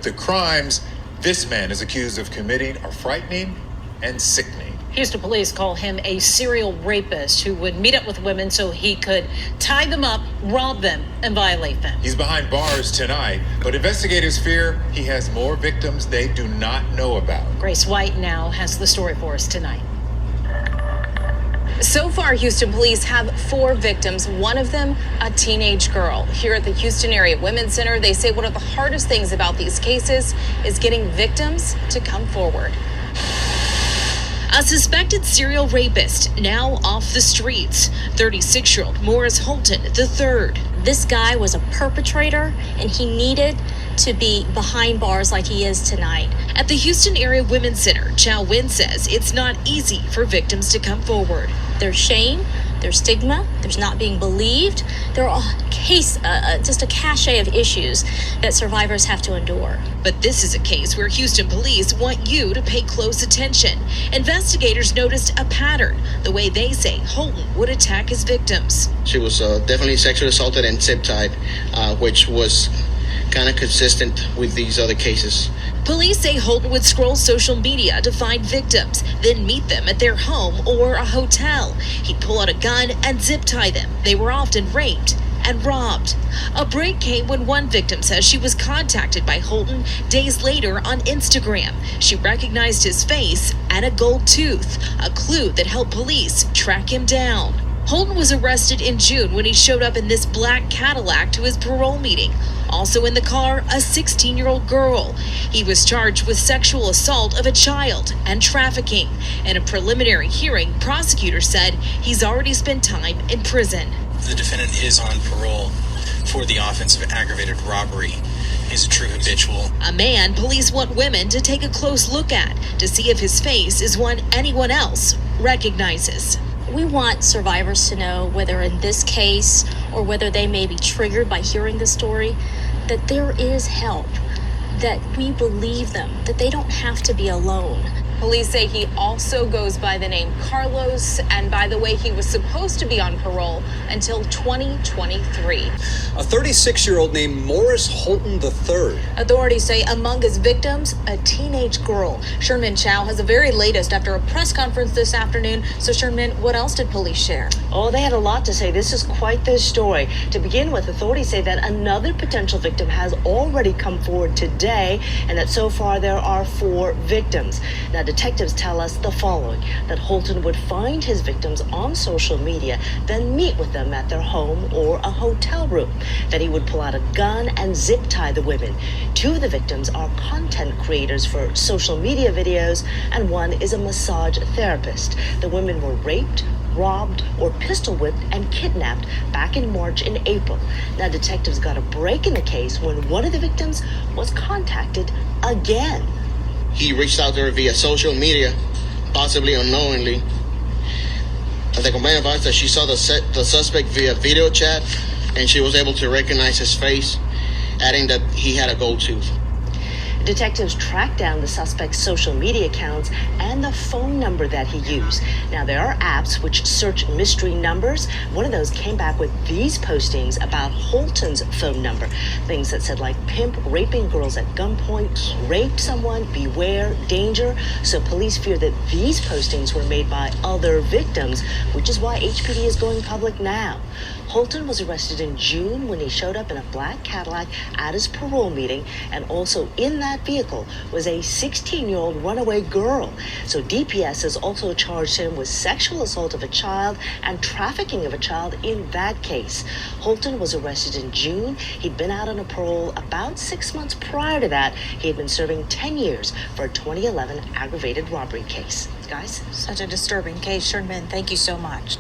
The crimes this man is accused of committing are frightening and sickening. Houston police call him a serial rapist who would meet up with women so he could tie them up, rob them, and violate them. He's behind bars tonight, but investigators fear he has more victims they do not know about. Grace White now has the story for us tonight. So far, Houston police have 4 victims, one of them a teenage girl. Here at the Houston Area Women's Center, they say one of the hardest things about these cases is getting victims to come forward. A suspected serial rapist now off the streets. 36-year-old Morris Holton III. This guy was a perpetrator, and he needed to be behind bars like he is tonight. At the Houston Area Women's Center, Chow Win says it's not easy for victims to come forward. There's shame, there's stigma, there's not being believed. There are just a cachet of issues that survivors have to endure. But this is a case where Houston police want you to pay close attention. Investigators noticed a pattern, the way they say Holton would attack his victims. She was definitely sexually assaulted and zip-tied, which was kind of consistent with these other cases. Police say Holton would scroll social media to find victims, then meet them at their home or a hotel. He'd pull out a gun and zip tie them. They were often raped and robbed. A break came when one victim says she was contacted by Holton days later on Instagram. She recognized his face and a gold tooth, a clue that helped police track him down. Holton was arrested in June when he showed up in this black Cadillac to his parole meeting. Also in the car, a 16-year-old girl. He was charged with sexual assault of a child and trafficking. In a preliminary hearing, prosecutors said he's already spent time in prison. The defendant is on parole for the offense of aggravated robbery. He's a true habitual. A man police want women to take a close look at to see if his face is one anyone else recognizes. We want survivors to know, whether in this case or whether they may be triggered by hearing the story, that there is help, that we believe them, that they don't have to be alone. Police say he also goes by the name Carlos, and by the way, he was supposed to be on parole until 2023. A 36-year-old named Morris Holton III. Authorities say among his victims, a teenage girl. Sherman Chow has the very latest after a press conference this afternoon. So Sherman, what else did police share? Oh, they had a lot to say. This is quite the story. To begin with, authorities say that another potential victim has already come forward today, and that so far there are 4 victims. Now, detectives tell us the following, that Holton would find his victims on social media, then meet with them at their home or a hotel room, that he would pull out a gun and zip tie the women. 2 of the victims are content creators for social media videos, and one is a massage therapist. The women were raped, robbed, or pistol whipped and kidnapped back in March and April. Now, detectives got a break in the case when one of the victims was contacted again. He reached out to her via social media, possibly unknowingly. The complaint advised that she saw the suspect via video chat, and she was able to recognize his face, adding that he had a gold tooth. Detectives tracked down the suspect's social media accounts and the phone number that he used. Now, there are apps which search mystery numbers. One of those came back with these postings about Holton's phone number. Things that said like pimp raping girls at gunpoint, rape someone, beware, danger. So police fear that these postings were made by other victims, which is why HPD is going public now. Holton was arrested in June when he showed up in a black Cadillac at his parole meeting, and also in that vehicle was a 16-year-old runaway girl. So DPS has also charged him with sexual assault of a child and trafficking of a child in that case. Holton was arrested in June. He'd been out on a parole about 6 months prior to that. He had been serving 10 years for a 2011 aggravated robbery case. Guys? Such a disturbing case, Sherman. Thank you so much.